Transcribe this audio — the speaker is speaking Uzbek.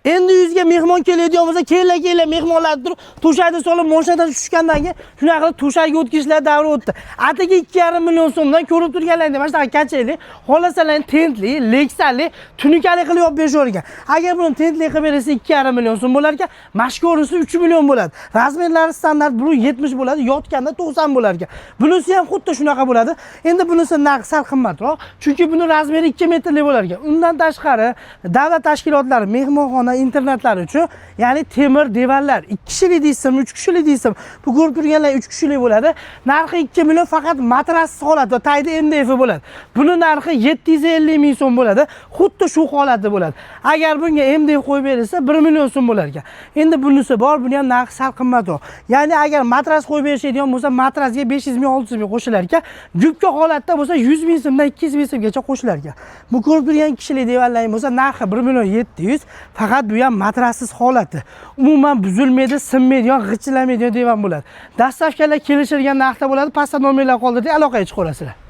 Endi yuzga mehmon keladigan bo'lsa, kela mehmonlar turib, to'shakni solib, moshinadan tushgandan keyin shunaqa qilib to'shakka o'tkazishlar davri o'tdi. Atigi 2,5 million so'mdan ko'rib turganlaringda mana shunaqa kachayli, xolasalarni tentli, leksali, tunikali qilib olib berishavergan. Agar buni tentli qilib bersa 2,5 million so'm bo'lar ekan, mashko'risi 3 million bo'ladi. Razmerlari standart bu 70 bo'ladi, yotganda 90 bo'lar ekan. Bunisi ham xuddi shunaqa bo'ladi. Endi bunisi narxi sal qimmatroq, chunki buni razmeri 2 metrli bo'lar ekan. Undan tashqari davlat tashkilotlari, mehmonxona, internatlar uchun, ya'ni temir devorlar 2 kishilik deysim, 3 kishilik deysim, bu ko'rib turganlar 3 kishilik bo'ladi. Narxi 2 million, faqat matrassiz holatda, tayda MDF bo'ladi. Buni narxi 750 ming so'm bo'ladi. Xuddi shu holatda bo'ladi. Agar bunga MDF qo'yib berilsa 1 million so'm bo'lar ekan. Endi bunisi bor, buni ham narxi sal qimmatroq. Ya'ni agar matras qo'yib berishadigan bo'lsa, matrasga 500 ming, 600 ming qo'shilar ekan. Gubka holatda bo'lsa 100 ming so'mdan 200 ming so'mgacha qo'shilar ekan. Bu ko'rib turgan kishilik devorlar bo'lsa, narxi 1 million 700, faqat bu ham matrassiz holati. Umuman buzilmaydi, sinmaydigan, g'ichillamaydigan divan bo'ladi. Dastavkalar kelishilgan narxda bo'ladi. Pastda nomerlar qoldirdik, aloqaga chiqaverasizlar.